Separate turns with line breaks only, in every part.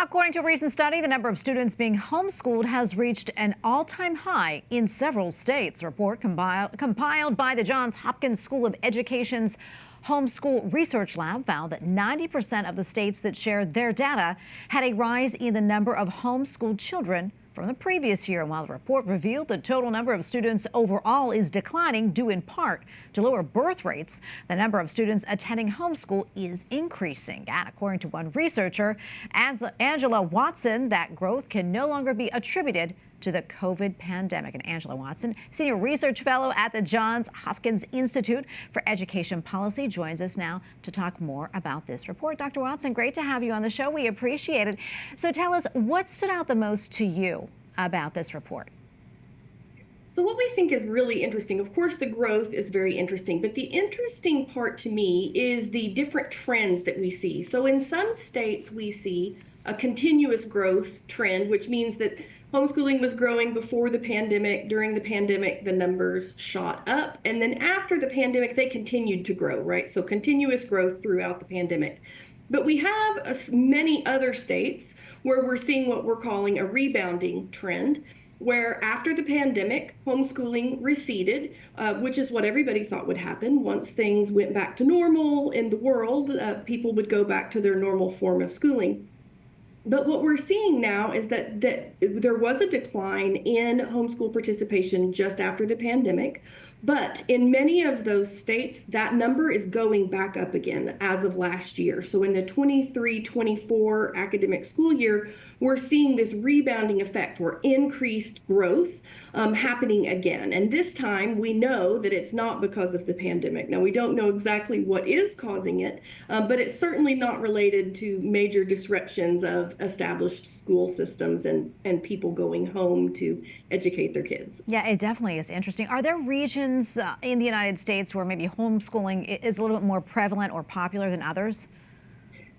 According to a recent study, the number of students being homeschooled has reached an all-time high in several states. A report compiled by the Johns Hopkins School of Education's Homeschool Research Lab found that 90% of the states that shared their data had a rise in the number of homeschooled children from the previous year. While the report revealed the total number of students overall is declining due in part to lower birth rates, the number of students attending homeschool is increasing. And according to one researcher, Angela Watson, that growth can no longer be attributed to the COVID pandemic. And Angela Watson, Senior Research Fellow at the Johns Hopkins Institute for Education Policy, joins us now to talk more about this report. Dr. Watson, great to have you on the show. We appreciate it. So tell us, what stood out the most to you about this report?
So what we think is really interesting, of course, the growth is very interesting, but the interesting part to me is the different trends that we see. So in some states, we see a continuous growth trend, which means that homeschooling was growing before the pandemic. During the pandemic, the numbers shot up. And then after the pandemic, they continued to grow, right? So continuous growth throughout the pandemic. But we have many other states where we're seeing what we're calling a rebounding trend, where after the pandemic, homeschooling receded, which is what everybody thought would happen. Once things went back to normal in the world, people would go back to their normal form of schooling. But what we're seeing now is that there was a decline in homeschool participation just after the pandemic. But in many of those states, that number is going back up again as of last year. So in the 23-24 academic school year, we're seeing this rebounding effect or increased growth happening again. And this time we know that it's not because of the pandemic. Now, we don't know exactly what is causing it, but it's certainly not related to major disruptions of established school systems and people going home to educate their kids.
Yeah, it definitely is interesting. Are there regions in the United States where maybe homeschooling is a little bit more prevalent or popular than others?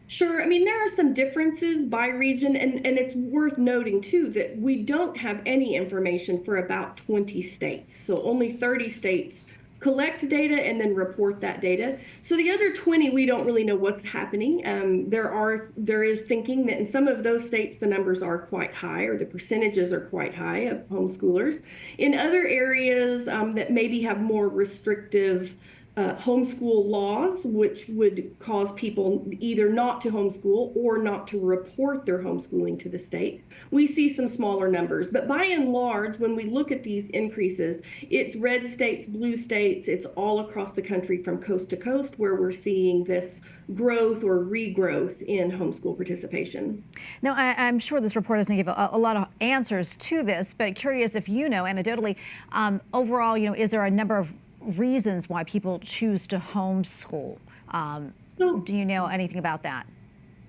Sure. I mean, there are some differences by region, and it's worth noting, too, that we don't have any information for about 20 states. So only 30 states collect data and then report that data. So the other 20, we don't really know what's happening. There is thinking that in some of those states, the numbers are quite high, or the percentages are quite high of homeschoolers. In other areas that maybe have more restrictive homeschool laws, which would cause people either not to homeschool or not to report their homeschooling to the state, we see some smaller numbers. But by and large, when we look at these increases, it's red states, blue states, it's all across the country from coast to coast where we're seeing this growth or regrowth in homeschool participation.
Now, I'm sure this report doesn't give a lot of answers to this, but curious if you know anecdotally, overall, is there a number of reasons why people choose to homeschool? Do you know anything about that?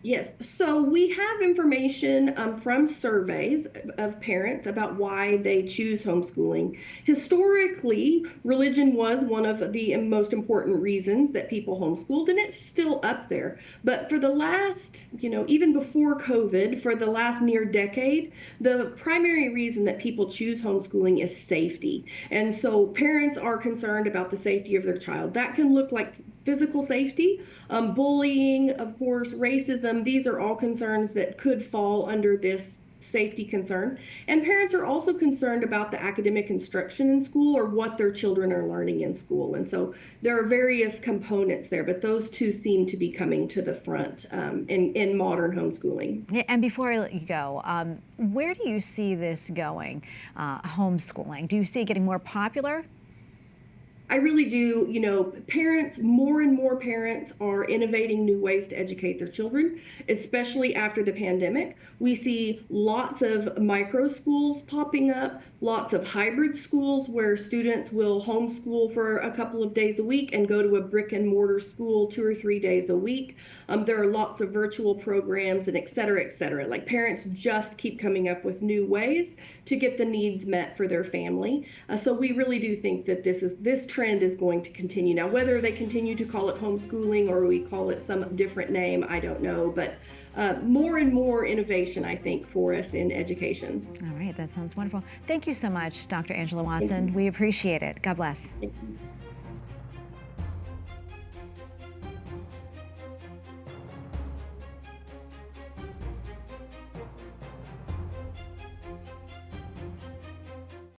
Yes, so we have information from surveys of parents about why they choose homeschooling. Historically, religion was one of the most important reasons that people homeschooled, and it's still up there. But for the last, even before COVID, for the last near decade, the primary reason that people choose homeschooling is safety. And so parents are concerned about the safety of their child. That can look like physical safety, bullying, of course, racism. These are all concerns that could fall under this safety concern. And parents are also concerned about the academic instruction in school or what their children are learning in school. And so there are various components there, but those two seem to be coming to the front in modern homeschooling.
Yeah, and before I let you go, where do you see this going, homeschooling? Do you see it getting more popular?
I really do. Parents, more and more parents are innovating new ways to educate their children, especially after the pandemic. We see lots of micro schools popping up, lots of hybrid schools where students will homeschool for a couple of days a week and go to a brick and mortar school 2 or 3 days a week. There are lots of virtual programs and et cetera, et cetera. Like, parents just keep coming up with new ways to get the needs met for their family. So we really do think that this trend is going to continue. Now, whether they continue to call it homeschooling or we call it some different name, I don't know. But more and more innovation, I think, for us in education.
All right, that sounds wonderful. Thank you so much, Dr. Angela Watson. We appreciate it. God bless.
Thank you.